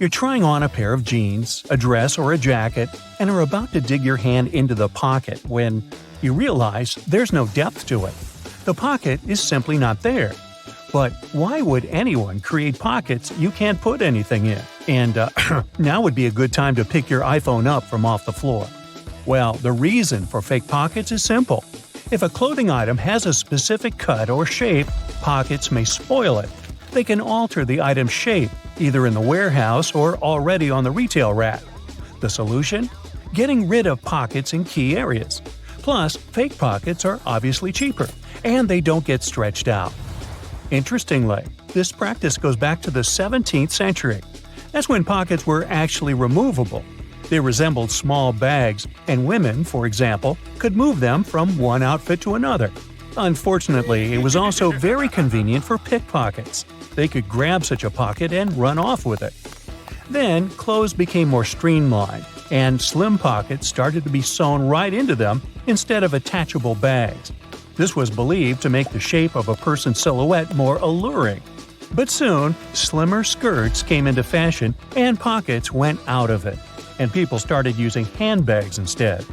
You're trying on a pair of jeans, a dress, or a jacket, and are about to dig your hand into the pocket when you realize there's no depth to it. The pocket is simply not there. But why would anyone create pockets you can't put anything in? And now would be a good time to pick your iPhone up from off the floor. Well, the reason for fake pockets is simple. If a clothing item has a specific cut or shape, pockets may spoil it. They can alter the item's shape, either in the warehouse or already on the retail rack. The solution? Getting rid of pockets in key areas. Plus, fake pockets are obviously cheaper, and they don't get stretched out. Interestingly, this practice goes back to the 17th century. That's when pockets were actually removable. They resembled small bags, and women, for example, could move them from one outfit to another. Unfortunately, it was also very convenient for pickpockets. They could grab such a pocket and run off with it. Then, clothes became more streamlined, and slim pockets started to be sewn right into them instead of attachable bags. This was believed to make the shape of a person's silhouette more alluring. But soon, slimmer skirts came into fashion and pockets went out of it, and people started using handbags instead.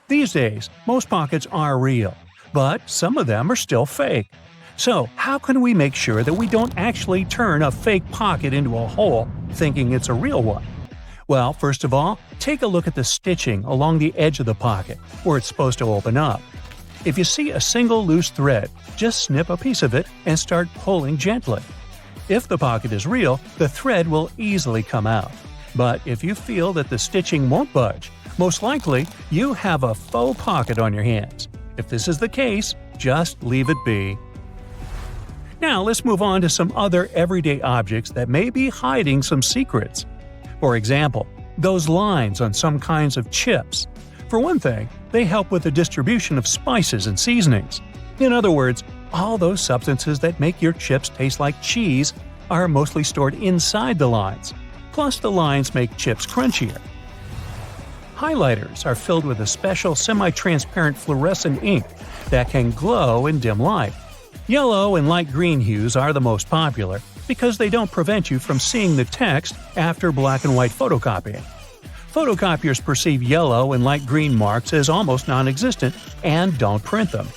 These days, most pockets are real, but some of them are still fake. So, how can we make sure that we don't actually turn a fake pocket into a hole thinking it's a real one? Well, first of all, take a look at the stitching along the edge of the pocket, where it's supposed to open up. If you see a single loose thread, just snip a piece of it and start pulling gently. If the pocket is real, the thread will easily come out. But if you feel that the stitching won't budge, most likely you have a faux pocket on your hands. If this is the case, just leave it be. Now let's move on to some other everyday objects that may be hiding some secrets. For example, those lines on some kinds of chips. For one thing, they help with the distribution of spices and seasonings. In other words, all those substances that make your chips taste like cheese are mostly stored inside the lines. Plus, the lines make chips crunchier. Highlighters are filled with a special semi-transparent fluorescent ink that can glow in dim light. Yellow and light green hues are the most popular because they don't prevent you from seeing the text after black and white photocopying. Photocopiers perceive yellow and light green marks as almost non-existent and don't print them.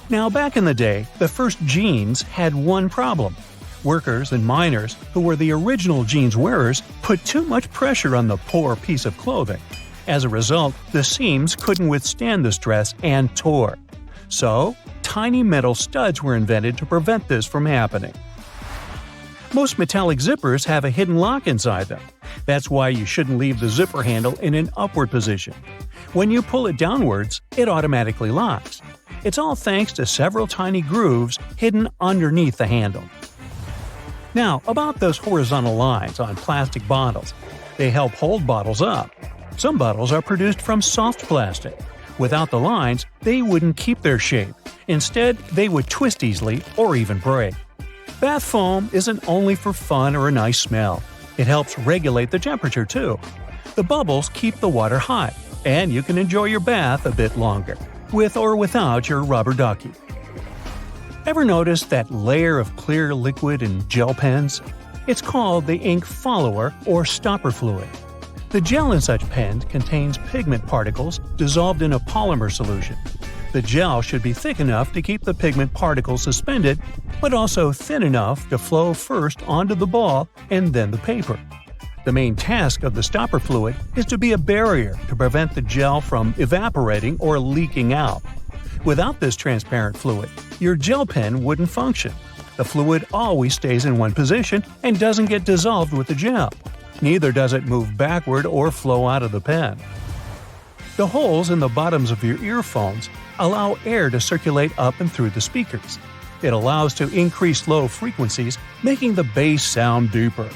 Now, back in the day, the first jeans had one problem. Workers and miners, who were the original jeans wearers, put too much pressure on the poor piece of clothing. As a result, the seams couldn't withstand the stress and tore. So, tiny metal studs were invented to prevent this from happening. Most metallic zippers have a hidden lock inside them. That's why you shouldn't leave the zipper handle in an upward position. When you pull it downwards, it automatically locks. It's all thanks to several tiny grooves hidden underneath the handle. Now, about those horizontal lines on plastic bottles. They help hold bottles up. Some bottles are produced from soft plastic. Without the lines, they wouldn't keep their shape. Instead, they would twist easily or even break. Bath foam isn't only for fun or a nice smell. It helps regulate the temperature too. The bubbles keep the water hot, and you can enjoy your bath a bit longer, with or without your rubber ducky. Ever notice that layer of clear liquid in gel pens? It's called the ink follower or stopper fluid. The gel in such pens contains pigment particles dissolved in a polymer solution. The gel should be thick enough to keep the pigment particles suspended, but also thin enough to flow first onto the ball and then the paper. The main task of the stopper fluid is to be a barrier to prevent the gel from evaporating or leaking out. Without this transparent fluid, your gel pen wouldn't function. The fluid always stays in one position and doesn't get dissolved with the gel. Neither does it move backward or flow out of the pen. The holes in the bottoms of your earphones allow air to circulate up and through the speakers. It allows to increase low frequencies, making the bass sound deeper.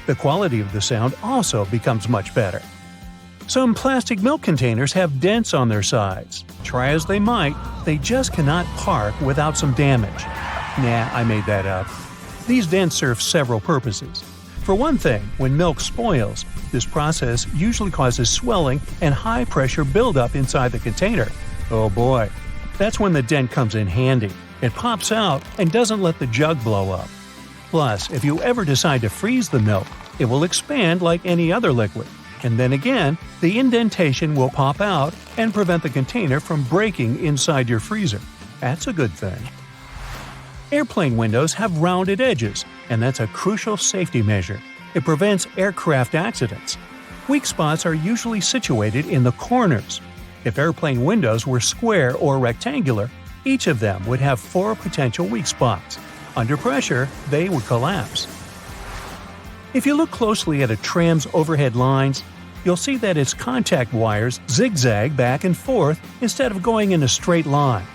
The quality of the sound also becomes much better. Some plastic milk containers have dents on their sides. Try as they might, they just cannot park without some damage. Nah, I made that up. These dents serve several purposes. For one thing, when milk spoils, this process usually causes swelling and high-pressure buildup inside the container. Oh boy, that's when the dent comes in handy. It pops out and doesn't let the jug blow up. Plus, if you ever decide to freeze the milk, it will expand like any other liquid. And then again, the indentation will pop out and prevent the container from breaking inside your freezer. That's a good thing. Airplane windows have rounded edges, and that's a crucial safety measure. It prevents aircraft accidents. Weak spots are usually situated in the corners. If airplane windows were square or rectangular, each of them would have 4 potential weak spots. Under pressure, they would collapse. If you look closely at a tram's overhead lines, you'll see that its contact wires zigzag back and forth instead of going in a straight line.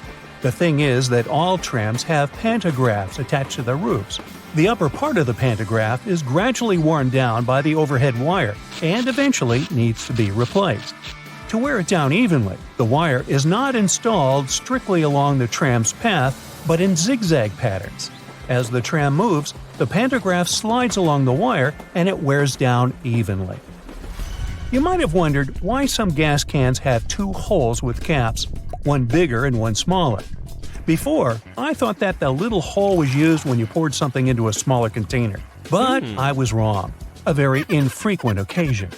The thing is that all trams have pantographs attached to their roofs. The upper part of the pantograph is gradually worn down by the overhead wire and eventually needs to be replaced. To wear it down evenly, the wire is not installed strictly along the tram's path, but in zigzag patterns. As the tram moves, the pantograph slides along the wire and it wears down evenly. You might have wondered why some gas cans have 2 holes with caps, one bigger and one smaller. Before, I thought that the little hole was used when you poured something into a smaller container. But I was wrong. A very infrequent occasion.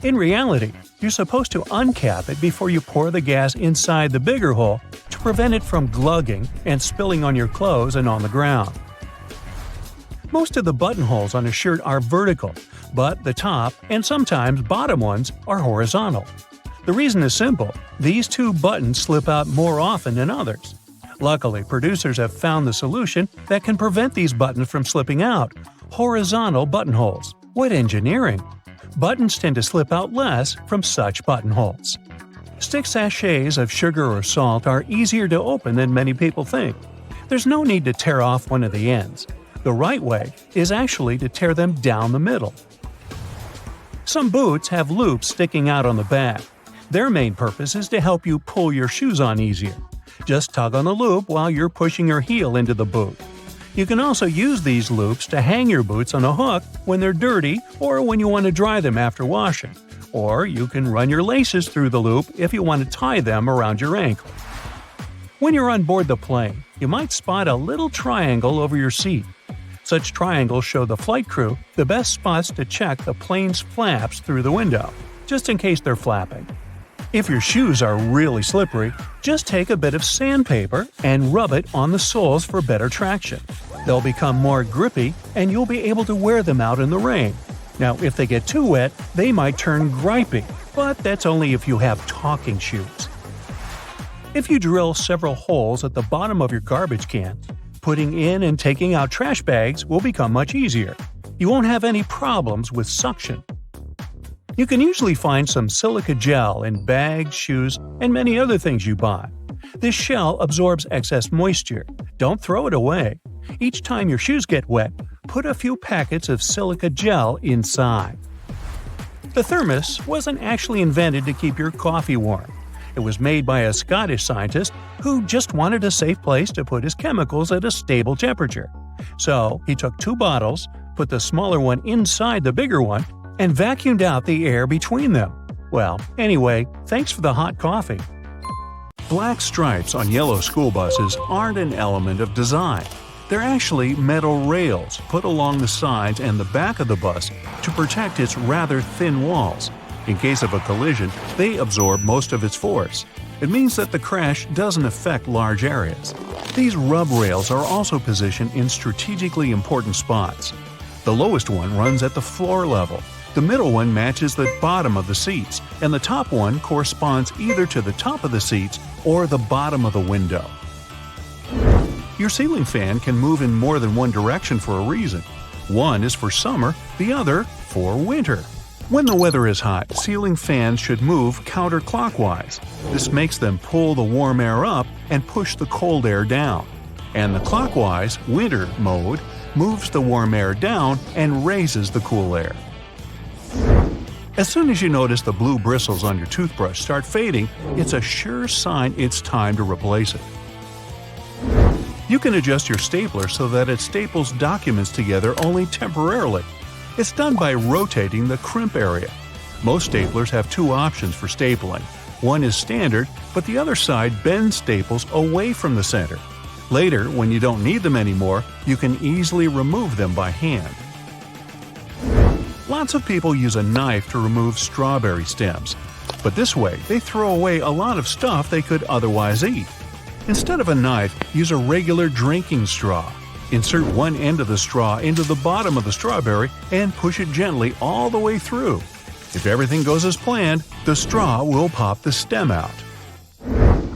In reality, you're supposed to uncap it before you pour the gas inside the bigger hole to prevent it from glugging and spilling on your clothes and on the ground. Most of the buttonholes on a shirt are vertical, but the top and sometimes bottom ones are horizontal. The reason is simple: these 2 buttons slip out more often than others. Luckily, producers have found the solution that can prevent these buttons from slipping out: horizontal buttonholes. What engineering! Buttons tend to slip out less from such buttonholes. Stick sachets of sugar or salt are easier to open than many people think. There's no need to tear off one of the ends. The right way is actually to tear them down the middle. Some boots have loops sticking out on the back. Their main purpose is to help you pull your shoes on easier. Just tug on the loop while you're pushing your heel into the boot. You can also use these loops to hang your boots on a hook when they're dirty or when you want to dry them after washing. Or you can run your laces through the loop if you want to tie them around your ankle. When you're on board the plane, you might spot a little triangle over your seat. Such triangles show the flight crew the best spots to check the plane's flaps through the window, just in case they're flapping. If your shoes are really slippery, just take a bit of sandpaper and rub it on the soles for better traction. They'll become more grippy and you'll be able to wear them out in the rain. Now, if they get too wet, they might turn gripey, but that's only if you have talking shoes. If you drill several holes at the bottom of your garbage can, putting in and taking out trash bags will become much easier. You won't have any problems with suction. You can usually find some silica gel in bags, shoes, and many other things you buy. This shell absorbs excess moisture. Don't throw it away. Each time your shoes get wet, put a few packets of silica gel inside. The thermos wasn't actually invented to keep your coffee warm. It was made by a Scottish scientist who just wanted a safe place to put his chemicals at a stable temperature. So he took 2 bottles, put the smaller one inside the bigger one, and vacuumed out the air between them. Well, anyway, thanks for the hot coffee. Black stripes on yellow school buses aren't an element of design. They're actually metal rails put along the sides and the back of the bus to protect its rather thin walls. In case of a collision, they absorb most of its force. It means that the crash doesn't affect large areas. These rub rails are also positioned in strategically important spots. The lowest one runs at the floor level. The middle one matches the bottom of the seats, and the top one corresponds either to the top of the seats or the bottom of the window. Your ceiling fan can move in more than one direction for a reason. One is for summer, the other for winter. When the weather is hot, ceiling fans should move counterclockwise. This makes them pull the warm air up and push the cold air down. And the clockwise, winter mode, moves the warm air down and raises the cool air. As soon as you notice the blue bristles on your toothbrush start fading, it's a sure sign it's time to replace it. You can adjust your stapler so that it staples documents together only temporarily. It's done by rotating the crimp area. Most staplers have 2 options for stapling. One is standard, but the other side bends staples away from the center. Later, when you don't need them anymore, you can easily remove them by hand. Lots of people use a knife to remove strawberry stems, but this way they throw away a lot of stuff they could otherwise eat. Instead of a knife, use a regular drinking straw. Insert one end of the straw into the bottom of the strawberry and push it gently all the way through. If everything goes as planned, the straw will pop the stem out.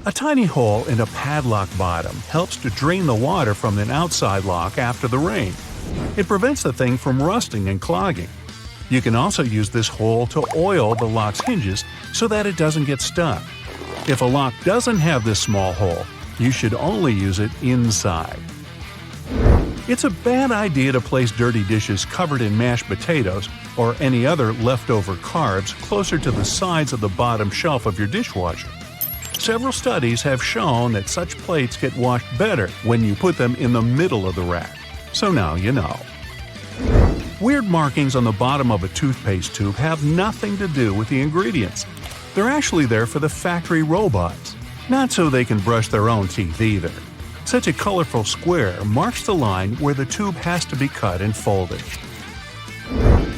A tiny hole in a padlock bottom helps to drain the water from an outside lock after the rain. It prevents the thing from rusting and clogging. You can also use this hole to oil the lock's hinges so that it doesn't get stuck. If a lock doesn't have this small hole, you should only use it inside. It's a bad idea to place dirty dishes covered in mashed potatoes or any other leftover carbs closer to the sides of the bottom shelf of your dishwasher. Several studies have shown that such plates get washed better when you put them in the middle of the rack. So now you know. Weird markings on the bottom of a toothpaste tube have nothing to do with the ingredients. They're actually there for the factory robots, not so they can brush their own teeth either. Such a colorful square marks the line where the tube has to be cut and folded.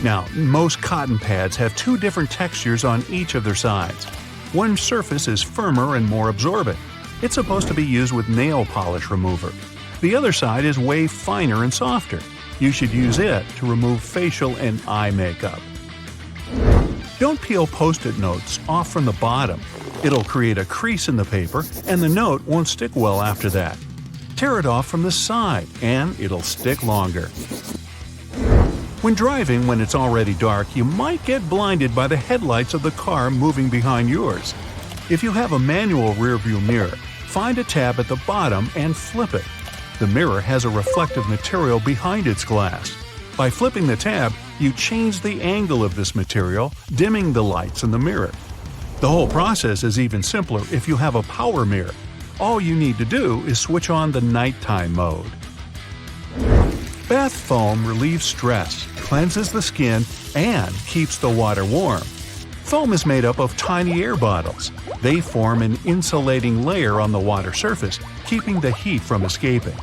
Now, most cotton pads have two different textures on each of their sides. One surface is firmer and more absorbent. It's supposed to be used with nail polish remover. The other side is way finer and softer. You should use it to remove facial and eye makeup. Don't peel Post-it notes off from the bottom. It'll create a crease in the paper and the note won't stick well after that. Tear it off from the side and it'll stick longer. When driving when it's already dark, you might get blinded by the headlights of the car moving behind yours. If you have a manual rearview mirror, find a tab at the bottom and flip it. The mirror has a reflective material behind its glass. By flipping the tab, you change the angle of this material, dimming the lights in the mirror. The whole process is even simpler if you have a power mirror. All you need to do is switch on the nighttime mode. Bath foam relieves stress, cleanses the skin, and keeps the water warm. Foam is made up of tiny air bottles. They form an insulating layer on the water surface, keeping the heat from escaping.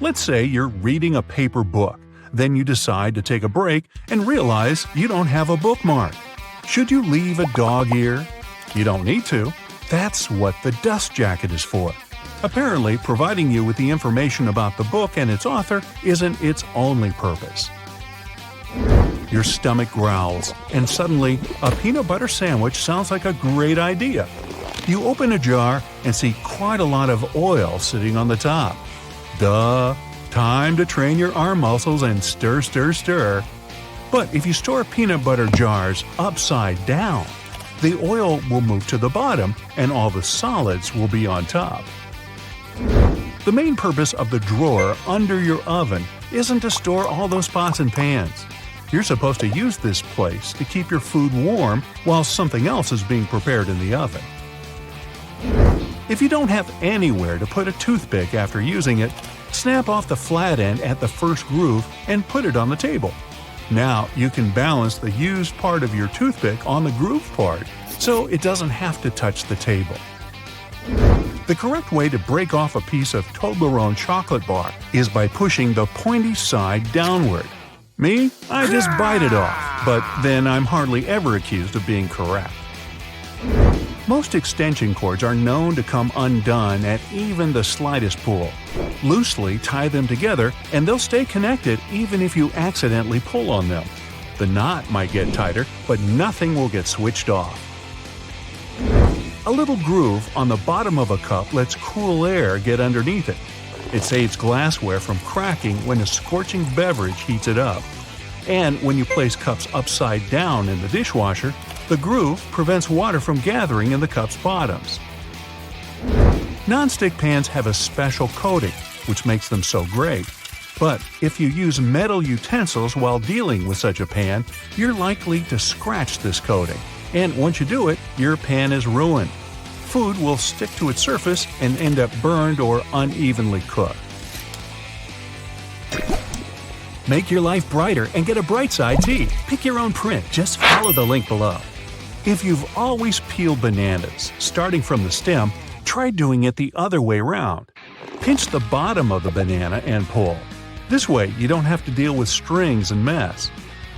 Let's say you're reading a paper book. Then you decide to take a break and realize you don't have a bookmark. Should you leave a dog ear? You don't need to. That's what the dust jacket is for. Apparently, providing you with the information about the book and its author isn't its only purpose. Your stomach growls, and suddenly, a peanut butter sandwich sounds like a great idea. You open a jar and see quite a lot of oil sitting on the top. Duh! Time to train your arm muscles and stir, stir, stir. But if you store peanut butter jars upside down, the oil will move to the bottom and all the solids will be on top. The main purpose of the drawer under your oven isn't to store all those pots and pans. You're supposed to use this place to keep your food warm while something else is being prepared in the oven. If you don't have anywhere to put a toothpick after using it, snap off the flat end at the first groove and put it on the table. Now you can balance the used part of your toothpick on the groove part, so it doesn't have to touch the table. The correct way to break off a piece of Toblerone chocolate bar is by pushing the pointy side downward. Me? I just bite it off, but then I'm hardly ever accused of being correct. Most extension cords are known to come undone at even the slightest pull. Loosely tie them together and they'll stay connected even if you accidentally pull on them. The knot might get tighter, but nothing will get switched off. A little groove on the bottom of a cup lets cool air get underneath it. It saves glassware from cracking when a scorching beverage heats it up. And when you place cups upside down in the dishwasher, the groove prevents water from gathering in the cup's bottoms. Non-stick pans have a special coating, which makes them so great. But if you use metal utensils while dealing with such a pan, you're likely to scratch this coating. And once you do it, your pan is ruined. Food will stick to its surface and end up burned or unevenly cooked. Make your life brighter and get a Bright Side tea. Pick your own print. Just follow the link below. If you've always peeled bananas, starting from the stem, try doing it the other way around. Pinch the bottom of the banana and pull. This way, you don't have to deal with strings and mess.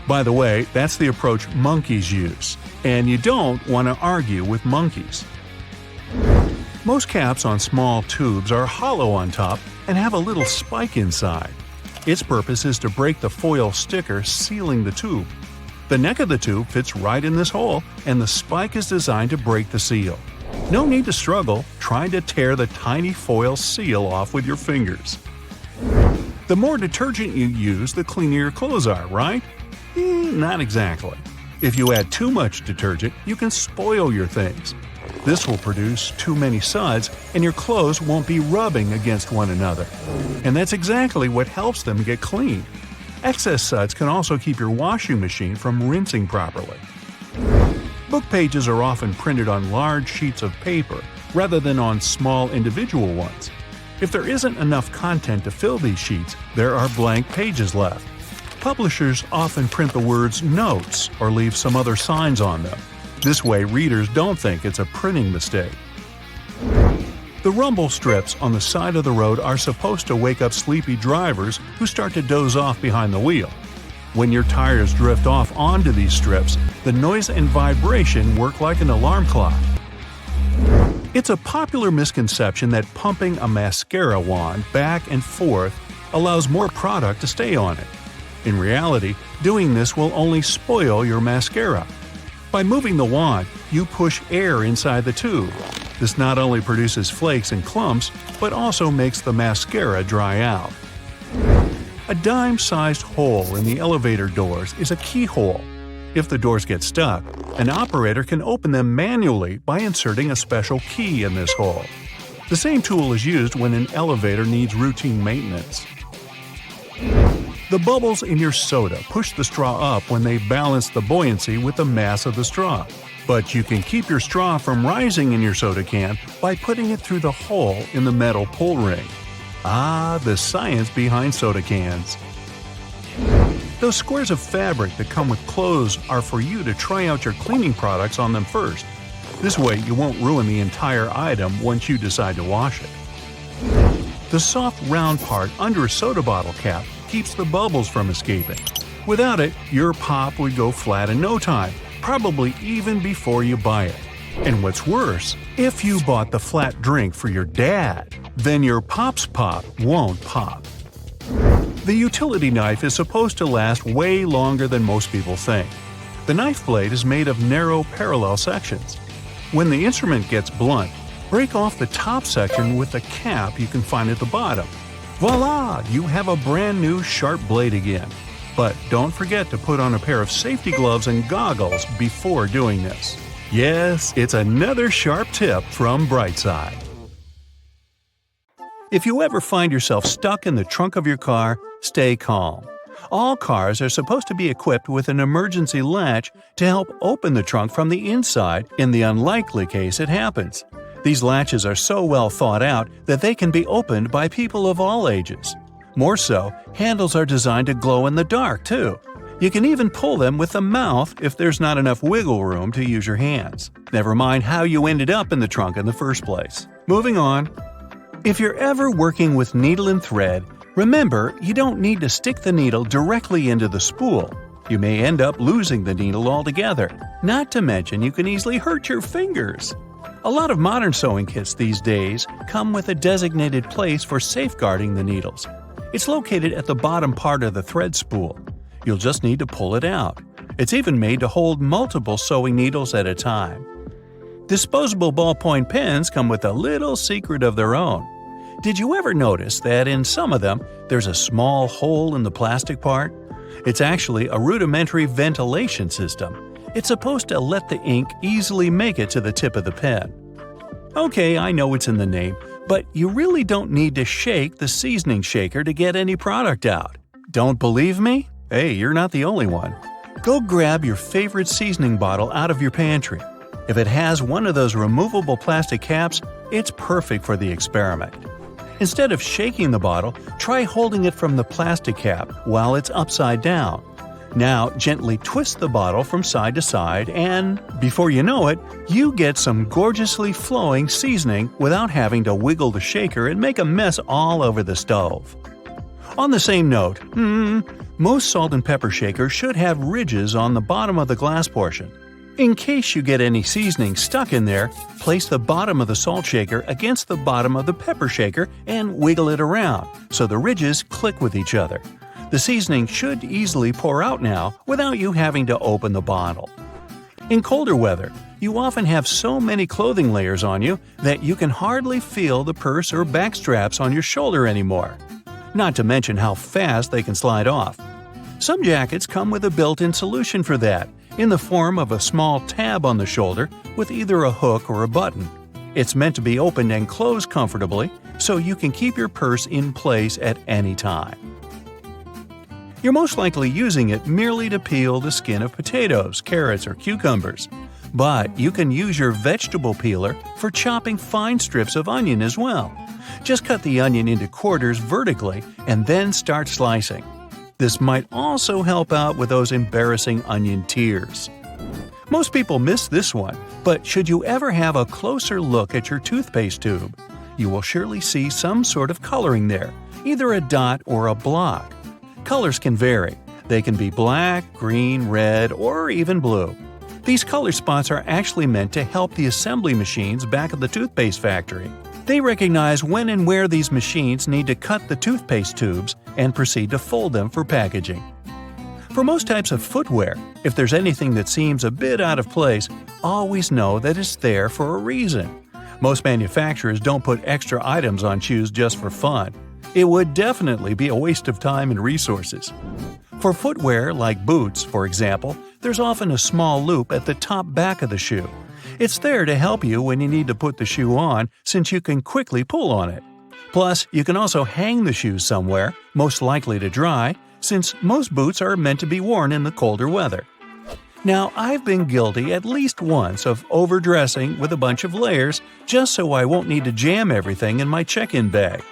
By the way, that's the approach monkeys use, and you don't want to argue with monkeys. Most caps on small tubes are hollow on top and have a little spike inside. Its purpose is to break the foil sticker sealing the tube. The neck of the tube fits right in this hole, and the spike is designed to break the seal. No need to struggle trying to tear the tiny foil seal off with your fingers. The more detergent you use, the cleaner your clothes are, right? Not exactly. If you add too much detergent, you can spoil your things. This will produce too many suds, and your clothes won't be rubbing against one another. And that's exactly what helps them get clean. Excess suds can also keep your washing machine from rinsing properly. Book pages are often printed on large sheets of paper rather than on small individual ones. If there isn't enough content to fill these sheets, there are blank pages left. Publishers often print the words "notes" or leave some other signs on them. This way, readers don't think it's a printing mistake. The rumble strips on the side of the road are supposed to wake up sleepy drivers who start to doze off behind the wheel. When your tires drift off onto these strips, the noise and vibration work like an alarm clock. It's a popular misconception that pumping a mascara wand back and forth allows more product to stay on it. In reality, doing this will only spoil your mascara. By moving the wand, you push air inside the tube. This not only produces flakes and clumps, but also makes the mascara dry out. A dime-sized hole in the elevator doors is a keyhole. If the doors get stuck, an operator can open them manually by inserting a special key in this hole. The same tool is used when an elevator needs routine maintenance. The bubbles in your soda push the straw up when they balance the buoyancy with the mass of the straw. But you can keep your straw from rising in your soda can by putting it through the hole in the metal pull ring. Ah, the science behind soda cans. Those squares of fabric that come with clothes are for you to try out your cleaning products on them first. This way you won't ruin the entire item once you decide to wash it. The soft round part under a soda bottle cap keeps the bubbles from escaping. Without it, your pop would go flat in no time, probably even before you buy it. And what's worse, if you bought the flat drink for your dad, then your pop's pop won't pop. The utility knife is supposed to last way longer than most people think. The knife blade is made of narrow parallel sections. When the instrument gets blunt, break off the top section with the cap you can find at the bottom. Voila! You have a brand new sharp blade again. But don't forget to put on a pair of safety gloves and goggles before doing this. Yes, it's another sharp tip from Brightside. If you ever find yourself stuck in the trunk of your car, stay calm. All cars are supposed to be equipped with an emergency latch to help open the trunk from the inside in the unlikely case it happens. These latches are so well thought out that they can be opened by people of all ages. More so, handles are designed to glow in the dark, too. You can even pull them with the mouth if there's not enough wiggle room to use your hands. Never mind how you ended up in the trunk in the first place. Moving on. If you're ever working with needle and thread, remember you don't need to stick the needle directly into the spool. You may end up losing the needle altogether. Not to mention you can easily hurt your fingers. A lot of modern sewing kits these days come with a designated place for safeguarding the needles. It's located at the bottom part of the thread spool. You'll just need to pull it out. It's even made to hold multiple sewing needles at a time. Disposable ballpoint pens come with a little secret of their own. Did you ever notice that in some of them there's a small hole in the plastic part? It's actually a rudimentary ventilation system. It's supposed to let the ink easily make it to the tip of the pen. Okay, I know it's in the name, but you really don't need to shake the seasoning shaker to get any product out. Don't believe me? Hey, you're not the only one. Go grab your favorite seasoning bottle out of your pantry. If it has one of those removable plastic caps, it's perfect for the experiment. Instead of shaking the bottle, try holding it from the plastic cap while it's upside down. Now gently twist the bottle from side to side and, before you know it, you get some gorgeously flowing seasoning without having to wiggle the shaker and make a mess all over the stove. On the same note, most salt and pepper shakers should have ridges on the bottom of the glass portion. In case you get any seasoning stuck in there, place the bottom of the salt shaker against the bottom of the pepper shaker and wiggle it around so the ridges click with each other. The seasoning should easily pour out now without you having to open the bottle. In colder weather, you often have so many clothing layers on you that you can hardly feel the purse or back straps on your shoulder anymore. Not to mention how fast they can slide off. Some jackets come with a built-in solution for that, in the form of a small tab on the shoulder with either a hook or a button. It's meant to be opened and closed comfortably, so you can keep your purse in place at any time. You're most likely using it merely to peel the skin of potatoes, carrots, or cucumbers. But you can use your vegetable peeler for chopping fine strips of onion as well. Just cut the onion into quarters vertically and then start slicing. This might also help out with those embarrassing onion tears. Most people miss this one, but should you ever have a closer look at your toothpaste tube, you will surely see some sort of coloring there, either a dot or a block. Colors can vary. They can be black, green, red, or even blue. These color spots are actually meant to help the assembly machines back at the toothpaste factory. They recognize when and where these machines need to cut the toothpaste tubes and proceed to fold them for packaging. For most types of footwear, if there's anything that seems a bit out of place, always know that it's there for a reason. Most manufacturers don't put extra items on shoes just for fun. It would definitely be a waste of time and resources. For footwear like boots, for example, there's often a small loop at the top back of the shoe. It's there to help you when you need to put the shoe on, since you can quickly pull on it. Plus, you can also hang the shoes somewhere, most likely to dry, since most boots are meant to be worn in the colder weather. Now, I've been guilty at least once of overdressing with a bunch of layers just so I won't need to jam everything in my check-in bag.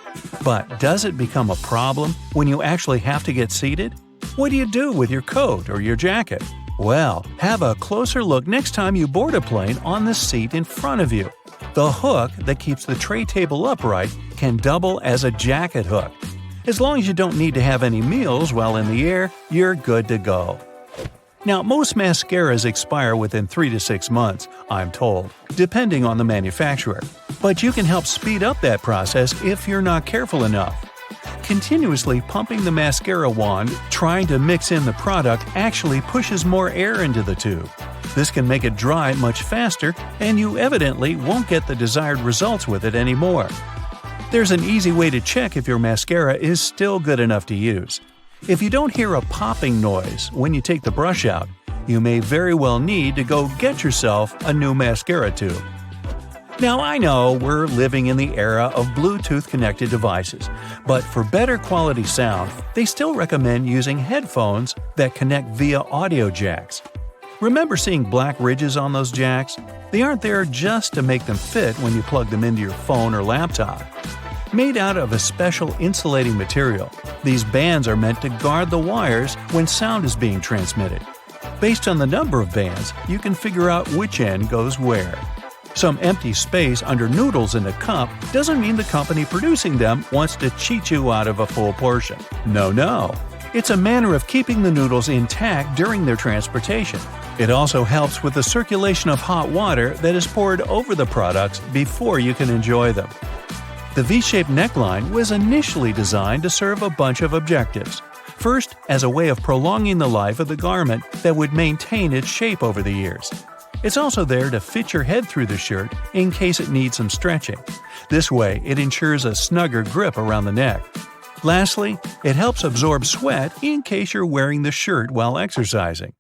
But does it become a problem when you actually have to get seated? What do you do with your coat or your jacket? Well, have a closer look next time you board a plane on the seat in front of you. The hook that keeps the tray table upright can double as a jacket hook. As long as you don't need to have any meals while in the air, you're good to go. Now, most mascaras expire within 3 to 6 months, I'm told, depending on the manufacturer. But you can help speed up that process if you're not careful enough. Continuously pumping the mascara wand, trying to mix in the product actually pushes more air into the tube. This can make it dry much faster, and you evidently won't get the desired results with it anymore. There's an easy way to check if your mascara is still good enough to use. If you don't hear a popping noise when you take the brush out, you may very well need to go get yourself a new mascara tube. Now, I know we're living in the era of Bluetooth-connected devices, but for better quality sound, they still recommend using headphones that connect via audio jacks. Remember seeing black ridges on those jacks? They aren't there just to make them fit when you plug them into your phone or laptop. Made out of a special insulating material, these bands are meant to guard the wires when sound is being transmitted. Based on the number of bands, you can figure out which end goes where. Some empty space under noodles in a cup doesn't mean the company producing them wants to cheat you out of a full portion. No. It's a manner of keeping the noodles intact during their transportation. It also helps with the circulation of hot water that is poured over the products before you can enjoy them. The V-shaped neckline was initially designed to serve a bunch of objectives. First, as a way of prolonging the life of the garment that would maintain its shape over the years. It's also there to fit your head through the shirt in case it needs some stretching. This way, it ensures a snugger grip around the neck. Lastly, it helps absorb sweat in case you're wearing the shirt while exercising.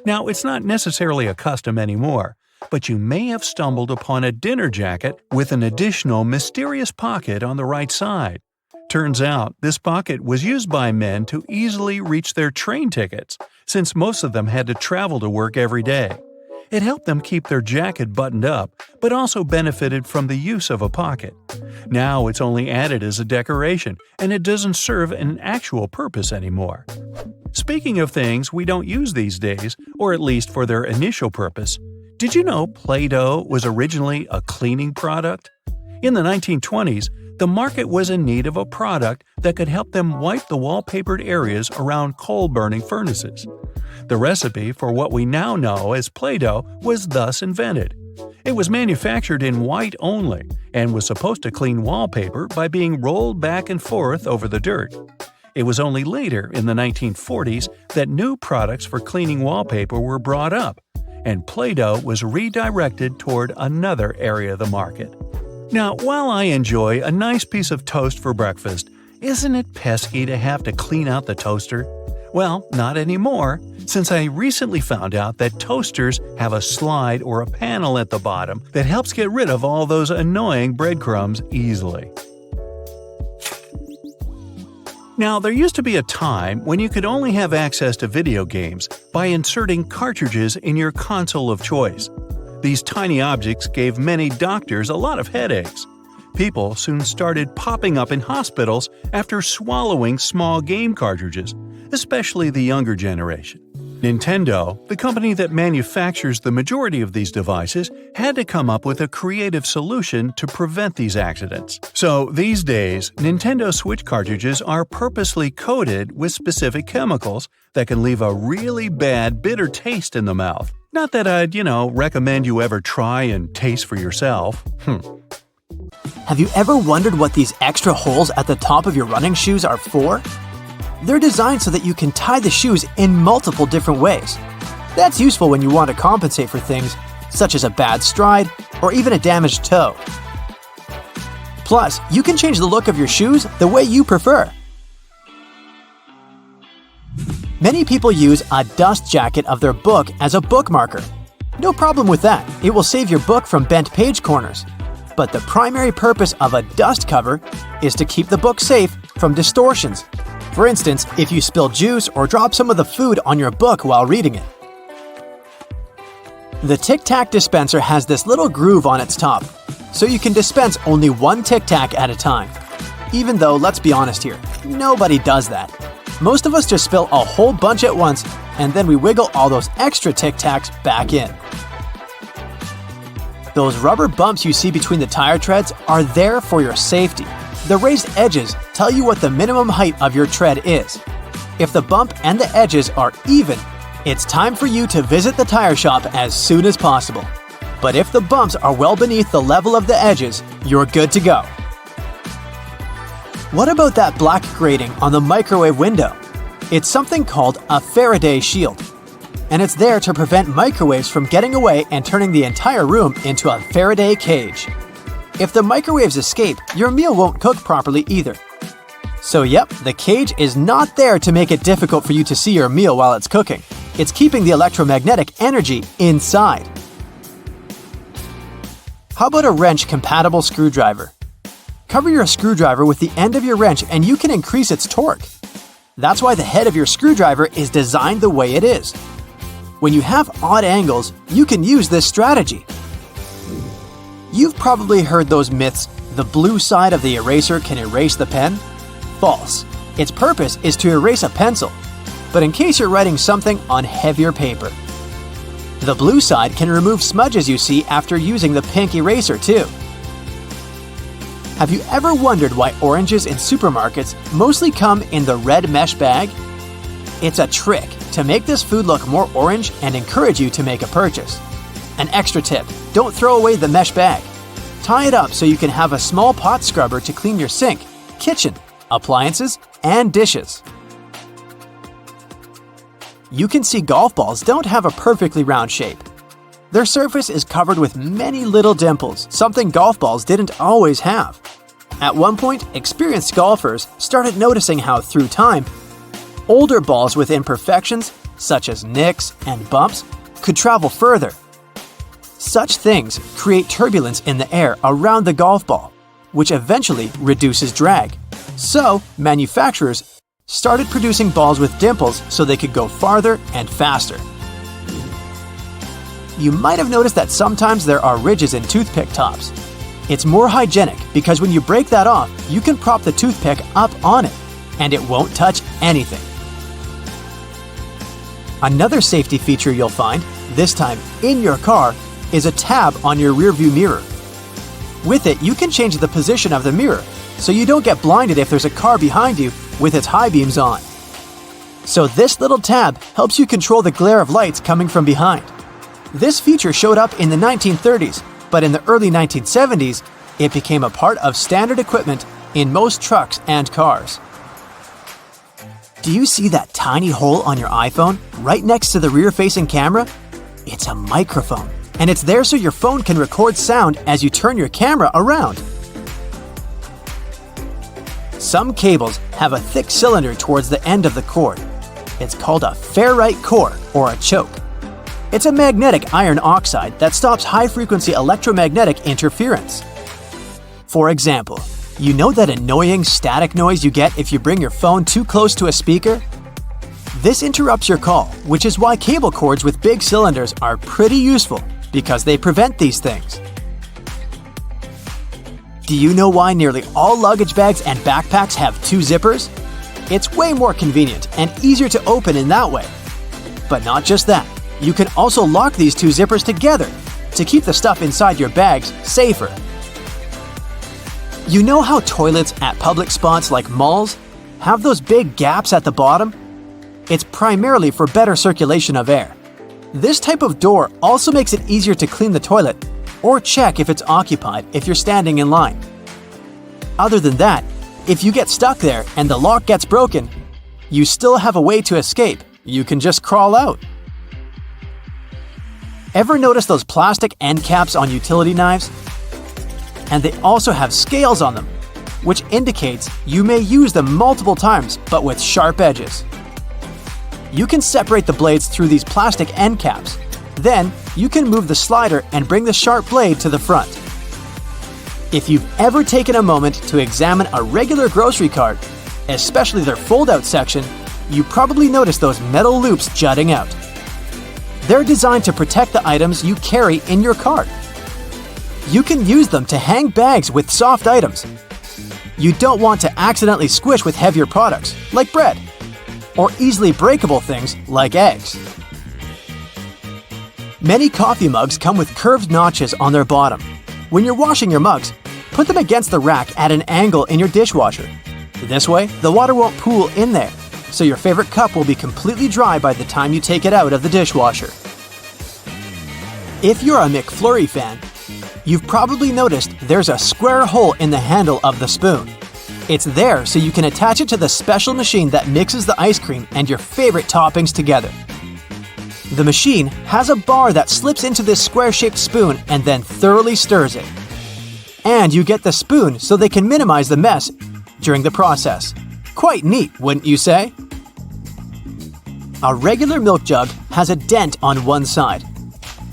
Now, it's not necessarily a custom anymore, but you may have stumbled upon a dinner jacket with an additional mysterious pocket on the right side. Turns out, this pocket was used by men to easily reach their train tickets, since most of them had to travel to work every day. It helped them keep their jacket buttoned up, but also benefited from the use of a pocket. Now it's only added as a decoration, and it doesn't serve an actual purpose anymore. Speaking of things we don't use these days, or at least for their initial purpose, did you know Play-Doh was originally a cleaning product? In the 1920s, the market was in need of a product that could help them wipe the wallpapered areas around coal-burning furnaces. The recipe for what we now know as Play-Doh was thus invented. It was manufactured in white only and was supposed to clean wallpaper by being rolled back and forth over the dirt. It was only later, in the 1940s, that new products for cleaning wallpaper were brought up, and Play-Doh was redirected toward another area of the market. Now, while I enjoy a nice piece of toast for breakfast, isn't it pesky to have to clean out the toaster? Well, not anymore, since I recently found out that toasters have a slide or a panel at the bottom that helps get rid of all those annoying breadcrumbs easily. Now, there used to be a time when you could only have access to video games by inserting cartridges in your console of choice. These tiny objects gave many doctors a lot of headaches. People soon started popping up in hospitals after swallowing small game cartridges, especially the younger generation. Nintendo, the company that manufactures the majority of these devices, had to come up with a creative solution to prevent these accidents. So these days, Nintendo Switch cartridges are purposely coated with specific chemicals that can leave a really bad, bitter taste in the mouth. Not that I'd, recommend you ever try and taste for yourself. Have you ever wondered what these extra holes at the top of your running shoes are for? They're designed so that you can tie the shoes in multiple different ways. That's useful when you want to compensate for things such as a bad stride or even a damaged toe. Plus, you can change the look of your shoes the way you prefer. Many people use a dust jacket of their book as a bookmarker. No problem with that, it will save your book from bent page corners. But the primary purpose of a dust cover is to keep the book safe from distortions. For instance, if you spill juice or drop some of the food on your book while reading it. The Tic Tac dispenser has this little groove on its top, so you can dispense only one Tic Tac at a time. Even though, let's be honest here, nobody does that. Most of us just spill a whole bunch at once, and then we wiggle all those extra Tic Tacs back in. Those rubber bumps you see between the tire treads are there for your safety. The raised edges tell you what the minimum height of your tread is. If the bump and the edges are even, it's time for you to visit the tire shop as soon as possible. But if the bumps are well beneath the level of the edges, you're good to go. What about that black grating on the microwave window? It's something called a Faraday shield, and it's there to prevent microwaves from getting away and turning the entire room into a Faraday cage. If the microwaves escape, your meal won't cook properly either. So yep, the cage is not there to make it difficult for you to see your meal while it's cooking. It's keeping the electromagnetic energy inside. How about a wrench-compatible screwdriver? Cover your screwdriver with the end of your wrench and you can increase its torque. That's why the head of your screwdriver is designed the way it is. When you have odd angles, you can use this strategy. You've probably heard those myths, the blue side of the eraser can erase the pen? False. Its purpose is to erase a pencil, but in case you're writing something on heavier paper. The blue side can remove smudges you see after using the pink eraser too. Have you ever wondered why oranges in supermarkets mostly come in the red mesh bag? It's a trick to make this food look more orange and encourage you to make a purchase. An extra tip, don't throw away the mesh bag. Tie it up so you can have a small pot scrubber to clean your sink, kitchen, appliances, and dishes. You can see golf balls don't have a perfectly round shape. Their surface is covered with many little dimples, something golf balls didn't always have. At one point, experienced golfers started noticing how, through time, older balls with imperfections, such as nicks and bumps, could travel further. Such things create turbulence in the air around the golf ball, which eventually reduces drag. So, manufacturers started producing balls with dimples so they could go farther and faster. you might have noticed that sometimes there are ridges in toothpick tops. It's more hygienic because when you break that off, you can prop the toothpick up on it, and it won't touch anything. Another safety feature you'll find, this time in your car, is a tab on your rearview mirror. With it, you can change the position of the mirror, so you don't get blinded if there's a car behind you with its high beams on. So this little tab helps you control the glare of lights coming from behind. This feature showed up in the 1930s, but in the early 1970s, it became a part of standard equipment in most trucks and cars. Do you see that tiny hole on your iPhone right next to the rear-facing camera? It's a microphone, and it's there so your phone can record sound as you turn your camera around. Some cables have a thick cylinder towards the end of the cord. It's called a ferrite core or a choke. It's a magnetic iron oxide that stops high-frequency electromagnetic interference. For example, you know that annoying static noise you get if you bring your phone too close to a speaker? This interrupts your call, which is why cable cords with big cylinders are pretty useful because they prevent these things. Do you know why nearly all luggage bags and backpacks have two zippers? It's way more convenient and easier to open in that way. But not just that, you can also lock these two zippers together to keep the stuff inside your bags safer. You know how toilets at public spots like malls have those big gaps at the bottom? It's primarily for better circulation of air. This type of door also makes it easier to clean the toilet or check if it's occupied if you're standing in line. Other than that, if you get stuck there and the lock gets broken, you still have a way to escape. You can just crawl out. Ever notice those plastic end caps on utility knives? And they also have scales on them, which indicates you may use them multiple times but with sharp edges. You can separate the blades through these plastic end caps. Then, you can move the slider and bring the sharp blade to the front. If you've ever taken a moment to examine a regular grocery cart, especially their fold-out section, you probably noticed those metal loops jutting out. They're designed to protect the items you carry in your cart. You can use them to hang bags with soft items. You don't want to accidentally squish with heavier products, like bread, or easily breakable things like eggs. Many coffee mugs come with curved notches on their bottom. When you're washing your mugs, put them against the rack at an angle in your dishwasher. This way, the water won't pool in there, so your favorite cup will be completely dry by the time you take it out of the dishwasher. If you're a McFlurry fan, you've probably noticed there's a square hole in the handle of the spoon. It's there so you can attach it to the special machine that mixes the ice cream and your favorite toppings together. The machine has a bar that slips into this square-shaped spoon and then thoroughly stirs it. And you get the spoon so they can minimize the mess during the process. Quite neat, wouldn't you say? A regular milk jug has a dent on one side.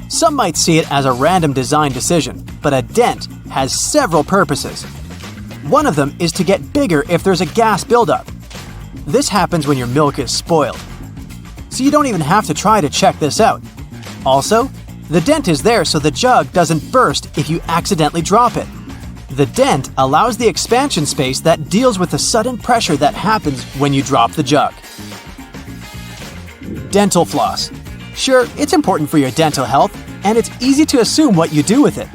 Some might see it as a random design decision, but a dent has several purposes. One of them is to get bigger if there's a gas buildup. This happens when your milk is spoiled. So you don't even have to try to check this out. Also, the dent is there so the jug doesn't burst if you accidentally drop it. The dent allows the expansion space that deals with the sudden pressure that happens when you drop the jug. Dental floss. Sure, it's important for your dental health, and it's easy to assume what you do with it.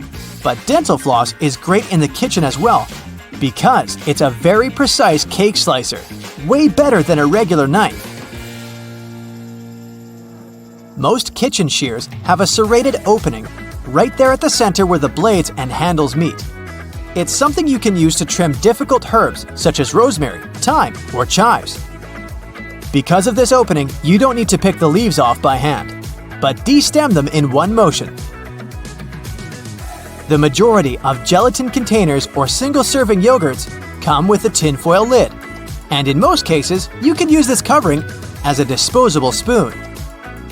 But dental floss is great in the kitchen as well, because it's a very precise cake slicer, way better than a regular knife. Most kitchen shears have a serrated opening right there at the center where the blades and handles meet. It's something you can use to trim difficult herbs such as rosemary, thyme, or chives. Because of this opening, you don't need to pick the leaves off by hand, but de-stem them in one motion. The majority of gelatin containers or single-serving yogurts come with a tinfoil lid, and in most cases, you can use this covering as a disposable spoon.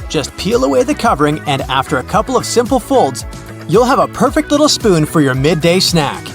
Just peel away the covering, and after a couple of simple folds, you'll have a perfect little spoon for your midday snack.